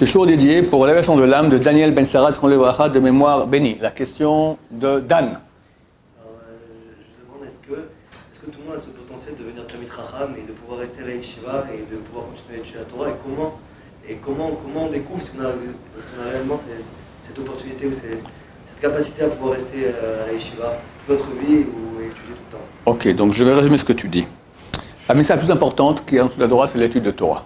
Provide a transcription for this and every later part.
Ce show dédié pour l'élévation de l'âme de Daniel Ben Sarah de mémoire bénie. La question de Dan. Alors, je demande, est-ce que tout le monde a ce potentiel de devenir Talmid Chacham et de pouvoir rester à la Yeshiva et de pouvoir continuer à étudier la Torah, et comment on découvre si on a réellement cette opportunité ou cette capacité à pouvoir rester à la Yeshiva notre vie ou étudier tout le temps? Ok, donc je vais résumer ce que tu dis. La mitzvah la plus importante qui est en dessous de la Torah, c'est l'étude de Torah.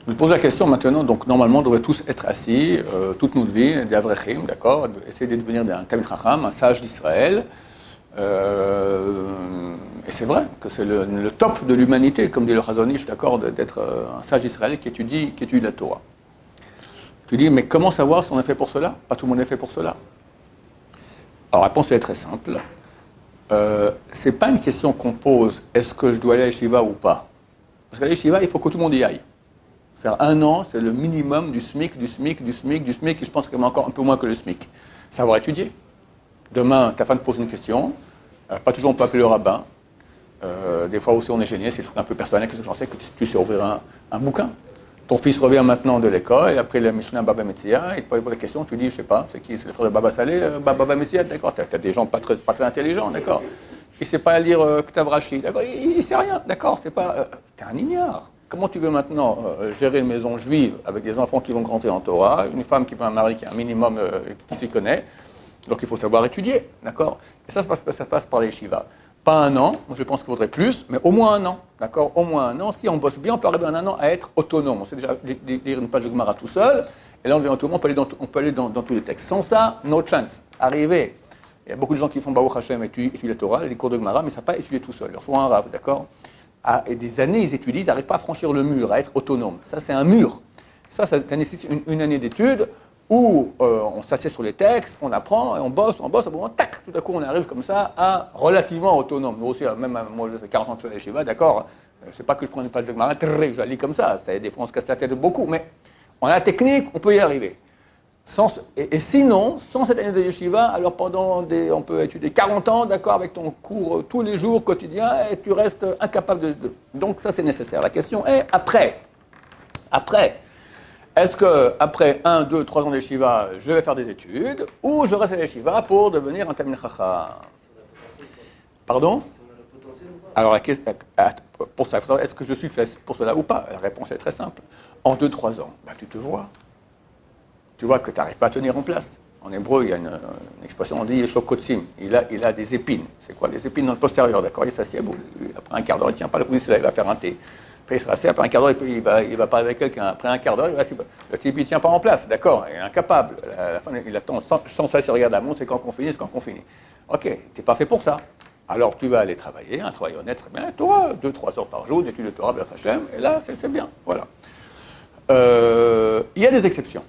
Je pose la question maintenant, donc normalement on devrait tous être assis, toute notre vie, des avrechim, d'accord, essayer de devenir un Talmid Chacham, un sage d'Israël. Et c'est vrai que c'est le top de l'humanité, comme dit le Chazon Ish, d'accord, d'être un sage d'Israël qui étudie la Torah. Tu dis, mais comment savoir si on est fait pour cela? Pas tout le monde est fait pour cela. Alors la réponse est très simple. C'est pas une question qu'on pose, est-ce que je dois aller à l'Yeshiva ou pas? Parce qu'à l'Yeshiva, il faut que tout le monde y aille. Faire 1 an, c'est le minimum du SMIC, et je pense qu'il y a encore un peu moins que le SMIC. Savoir étudier. Demain, ta femme te pose une question, pas toujours on peut appeler le rabbin. Des fois aussi on est gêné, c'est un peu personnel, qu'est-ce que j'en sais, que tu sais ouvrir un bouquin. Ton fils revient maintenant de l'école, et après la Mishnah Baba Metzia, il te pose la question, tu dis, je sais pas, c'est qui? C'est le frère de Baba Saleh, Baba Metzia, d'accord, t'as des gens pas très intelligents, d'accord. Il sait pas lire Ktav Rashi, d'accord, il sait rien, d'accord, c'est pas... t'es un ignare. Comment tu veux maintenant gérer une maison juive avec des enfants qui vont grandir en Torah, une femme qui veut un mari qui a un minimum, qui s'y connaît, donc il faut savoir étudier, d'accord? Et ça passe par les yeshivas. Pas 1 an, je pense qu'il faudrait plus, mais au moins 1 an, d'accord? Au moins 1 an. Si on bosse bien, on peut arriver en 1 an à être autonome. On sait déjà lire une page de Gemara tout seul, et là on devient autonome, on peut aller dans tous les textes. Sans ça, no chance. Arriver. Il y a beaucoup de gens qui font Baruch Hashem, étudient la Torah, les cours de Gemara, mais ils ne savent pas étudier tout seul. Il leur faut un rave, d'accord? Et des années, ils étudient, ils n'arrivent pas à franchir le mur, à être autonomes. Ça, c'est un mur. Ça nécessite une année d'études où on s'assied sur les textes, on apprend, et on bosse, au bout d'un moment, tac, tout à coup, on arrive comme ça à relativement autonome. Nous aussi, même moi, je fais 40 ans que je suis à l'Yeshiva, d'accord, je ne sais pas que je prends une page de Gemara, je la lis comme ça, des fois, on se casse la tête beaucoup, mais on a la technique, on peut y arriver. Et sinon, sans cette année de Yeshiva, alors on peut étudier 40 ans, d'accord, avec ton cours tous les jours, quotidien, et tu restes incapable de... Donc ça, c'est nécessaire. La question est, après, est-ce qu'après 1, 2, 3 ans de Yeshiva, je vais faire des études, ou je reste à Yeshiva pour devenir un Talmid Chacham? Pardon? Alors, pour ça, est-ce que je suis fait pour cela ou pas? La réponse est très simple. En 2, 3 ans, tu te vois. Tu vois que tu n'arrives pas à tenir en place. En hébreu, il y a une expression, on dit shokotsim. Il a des épines. C'est quoi? Des épines dans le postérieur, d'accord? Il s'assied, après un quart d'heure, il ne tient pas le pouce, il va faire un thé. Après, il se rassied, après un quart d'heure, il va parler avec quelqu'un. Après un quart d'heure, le type, il ne tient pas en place, d'accord? Il est incapable. À la fin, il attend sans cesse, il regarde la montre, c'est quand qu'on finit, Ok, tu n'es pas fait pour ça. Alors, tu vas aller travailler, un travail honnête, très bien. Tu auras 2, 3 heures par jour d'études de Torah, B'er Hashem, et là, c'est bien. Voilà. Il y a des exceptions.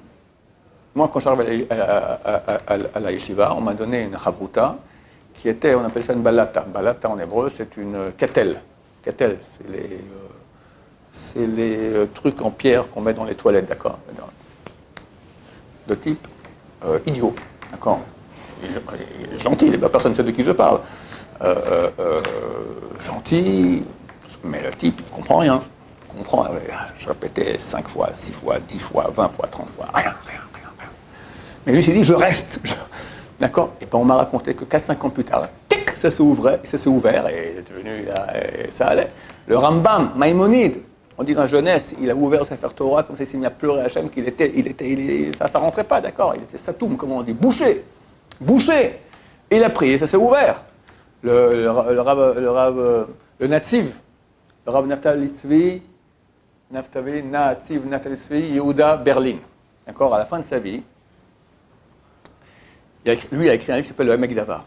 Moi, quand j'arrive à la yeshiva, on m'a donné une chavruta qui était, on appelle ça une balata. Balata en hébreu, c'est une ketel. Ketel, c'est les trucs en pierre qu'on met dans les toilettes, d'accord? De type idiot, d'accord? Il est gentil, personne ne sait de qui je parle. Gentil, mais le type, il ne comprend rien. Je répétais 5 fois, 6 fois, 10 fois, 20 fois, 30 fois, rien. Mais lui s'est dit, je reste. D'accord? Et puis on m'a raconté que 4-5 ans plus tard, tic, ça s'est ouvert et ça allait. Le Rambam, Maïmonide, on dit dans la jeunesse, il a ouvert sa faire Torah comme ça, il s'est mis à pleurer à Hachem, ça rentrait pas, d'accord? Il était satoum, comment on dit, bouché. Et il a prié, ça s'est ouvert. Le Natziv, le Rav Naftali Tzvi, Yehuda Berlin. D'accord? À la fin de sa vie, lui a écrit un livre qui s'appelle le Hamek Davar.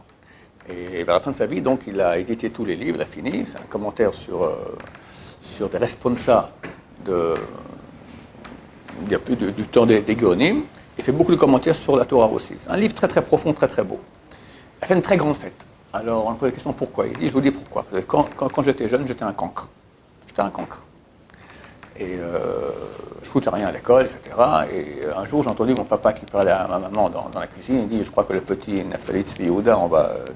Et vers la fin de sa vie, donc, il a édité tous les livres, il a fini. C'est un commentaire sur des responsa du temps des Géonim. Il fait beaucoup de commentaires sur la Torah aussi. C'est un livre très très profond, très très beau. Il a fait une très grande fête. Alors, on pose la question pourquoi. Il dit, je vous dis pourquoi. Parce que quand j'étais jeune, j'étais un cancre. Et je foutais rien à l'école, etc. Et un jour, j'ai entendu mon papa qui parlait à ma maman dans la cuisine. Il dit, je crois que le petit Naftali Tzvi Yehuda,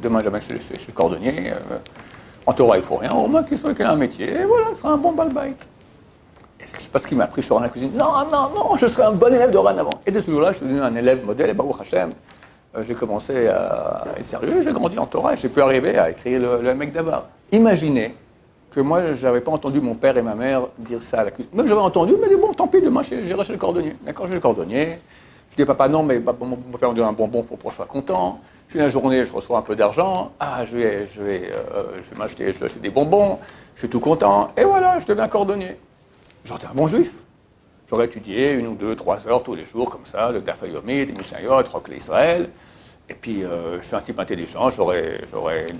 demain, jamais chez le cordonnier. En Torah, il ne faut rien. Au moins qu'il ait un métier. Et voilà, ce sera un bon balbait. Et je sais pas ce qu'il m'a appris, je suis rentré dans la cuisine. Non, je serai un bon élève dorénavant. Et dès ce jour-là, je suis devenu un élève modèle, et Baruch Hashem, j'ai commencé à être sérieux, j'ai grandi en Torah, et j'ai pu arriver à écrire le Mec Davar. Imaginez que moi, je n'avais pas entendu mon père et ma mère dire ça à la cuisine. Même j'avais entendu, mais bon, tant pis, demain, j'irai chez le cordonnier. D'accord, j'ai le cordonnier. Je dis, papa, non, mais papa, mon père me donne un bonbon pour que je sois content. Je finis la journée, je reçois un peu d'argent. Ah, je vais m'acheter, je vais acheter des bonbons. Je suis tout content. Et voilà, je deviens cordonnier. J'étais un bon juif. J'aurais étudié 1 ou 2, 3 heures tous les jours, comme ça, le Daf Yomi, des Mishnayot, Rocle Israël. Et puis, je suis un type intelligent, j'aurais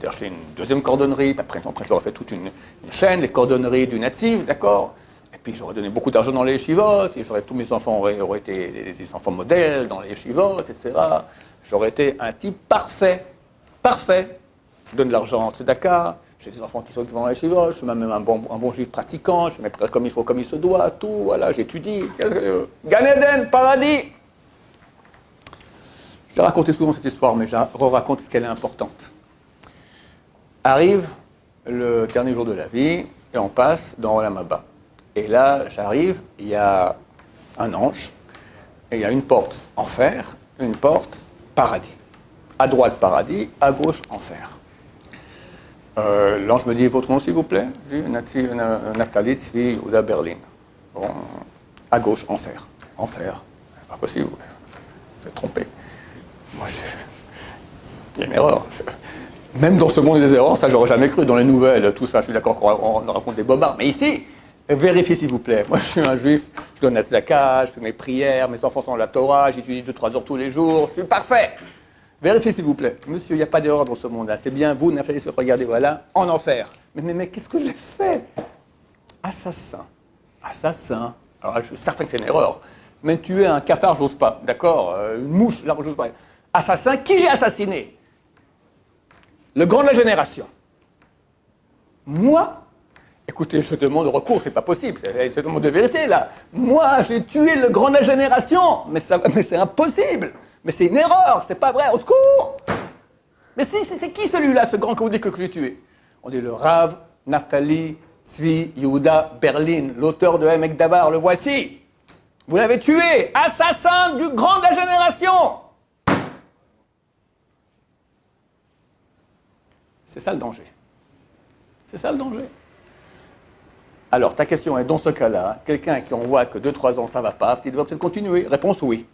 acheté une deuxième cordonnerie, puis après j'aurais fait toute une chaîne, les cordonneries du natif, d'accord. Et puis, j'aurais donné beaucoup d'argent dans les yeshivot, et tous mes enfants auraient été des enfants modèles dans les yeshivot, etc. J'aurais été un type parfait. Je donne de l'argent en tzedaka, j'ai des enfants qui vont dans les yeshivot, je suis même un bon juif pratiquant, je fais mes prières comme il faut, comme il se doit, tout, voilà, j'étudie. Gan Eden, paradis. J'ai raconté souvent cette histoire, mais je re-raconte parce qu'elle est importante. Arrive le dernier jour de la vie, et on passe dans Olam Haba. Et là, j'arrive, il y a un ange, et il y a une porte enfer, une porte paradis. À droite, paradis, à gauche, enfer. L'ange me dit, votre nom, s'il vous plaît? Je dis, Naftali Tzvi Yehuda Berlin. Bon, à gauche, enfer. Enfer, pas possible, vous êtes trompé. Moi, il y a une erreur. Même dans ce monde des erreurs, ça, j'aurais jamais cru. Dans les nouvelles, tout ça, je suis d'accord qu'on raconte des bobards. Mais ici, vérifiez s'il vous plaît. Moi, je suis un juif, je donne la tzedaka, je fais mes prières, mes enfants sont dans la Torah, j'étudie 2-3 heures tous les jours, je suis parfait. Vérifiez s'il vous plaît. Monsieur, il n'y a pas d'erreur dans ce monde-là. C'est bien vous, Naftali, regardez, voilà, en enfer. Mais qu'est-ce que j'ai fait? Assassin. Alors, je suis certain que c'est une erreur. Mais tuer un cafard, j'ose pas, d'accord? Une mouche, là, j'ose pas. Assassin, qui j'ai assassiné? Le grand de la génération. Moi? Écoutez, je demande recours, c'est pas possible, c'est un demande de vérité, là. Moi, j'ai tué le grand de la génération, mais c'est impossible. Mais c'est une erreur, c'est pas vrai, au secours! Mais si, c'est qui celui-là, ce grand que vous dites que j'ai tué? On dit le Rav Naftali Tzvi Yehuda Berlin, l'auteur de Emek Davar, le voici. Vous l'avez tué, assassin du grand de la génération. C'est ça le danger. C'est ça le danger. Alors, ta question est, dans ce cas-là, quelqu'un qui en voit que 2-3 ans ça ne va pas, il doit peut-être continuer. Réponse oui.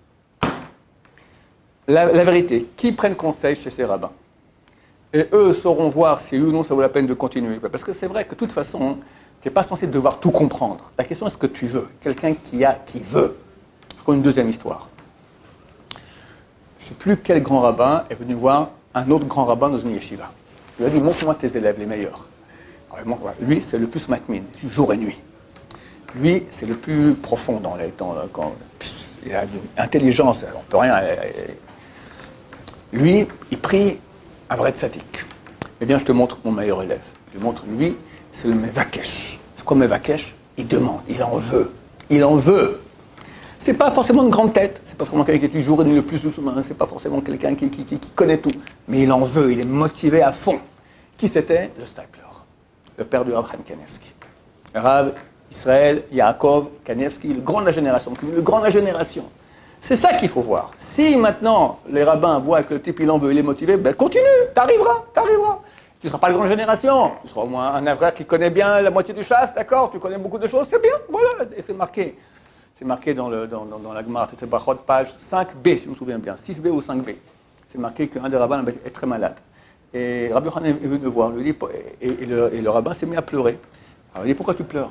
La vérité, qui prennent conseil chez ces rabbins? Et eux sauront voir si oui ou non ça vaut la peine de continuer. Parce que c'est vrai que de toute façon, tu n'es pas censé devoir tout comprendre. La question est ce que tu veux. Quelqu'un qui veut. Une deuxième histoire. Je ne sais plus quel grand rabbin est venu voir un autre grand rabbin dans une yeshiva. Il lui a dit, montre-moi tes élèves, les meilleurs. Alors, lui, c'est le plus matmin, jour et nuit. Lui, c'est le plus profond dans les temps. Il a une intelligence, on ne peut rien. Lui, il prie un vrai tzaddik. Eh bien, je te montre mon meilleur élève. Je te montre, lui, c'est le Mevakesh. C'est quoi Mevakesh? Il demande, il en veut. Il en veut. C'est pas forcément une grande tête, c'est pas forcément quelqu'un qui joue le plus doucement, c'est pas forcément quelqu'un qui connaît tout. Mais il en veut, il est motivé à fond. Qui c'était? Le Stapler, le père du Rav Chaim Kanievski. Rav Israël Yaakov Kanievski, le grand de la génération. Le grand de la génération. C'est ça qu'il faut voir. Si maintenant les rabbins voient que le type il en veut, il est motivé, ben continue, t'arriveras. Tu ne seras pas le grand de génération, tu seras au moins un avrat qui connaît bien la moitié du chasse, d'accord? Tu connais beaucoup de choses, c'est bien, voilà, et c'est marqué. C'est marqué dans la Gemara, c'était Brachot, page 5b, si je me souviens bien, 6b ou 5b. C'est marqué qu'un des rabbins est très malade. Et Rabbi Yochanan est venu le voir, lui dit, et le rabbin s'est mis à pleurer. Alors il dit, pourquoi tu pleures?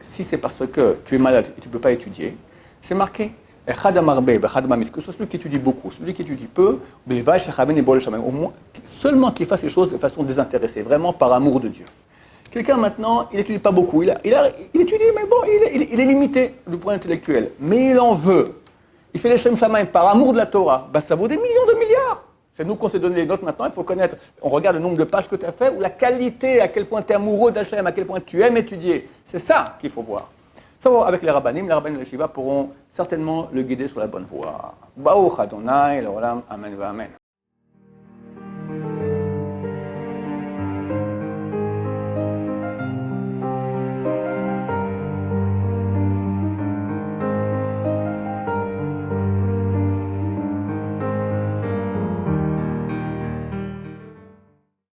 Si c'est parce que tu es malade et tu ne peux pas étudier, c'est marqué. Que ce soit celui qui étudie beaucoup, celui qui étudie peu, au moins, seulement qu'il fasse les choses de façon désintéressée, vraiment par amour de Dieu. Quelqu'un maintenant, il n'étudie pas beaucoup, il étudie, mais bon, il est limité du point intellectuel. Mais il en veut. Il fait les Shem Shamaim par amour de la Torah. Ben, ça vaut des millions de milliards. C'est nous qu'on s'est donné les notes maintenant, il faut connaître. On regarde le nombre de pages que tu as fait, ou la qualité, à quel point tu es amoureux d'Hachem, à quel point tu aimes étudier. C'est ça qu'il faut voir. Ça va avec les rabbanim de la Shiva pourront certainement le guider sur la bonne voie. Baruch Adonai, l'olam, amen, amen.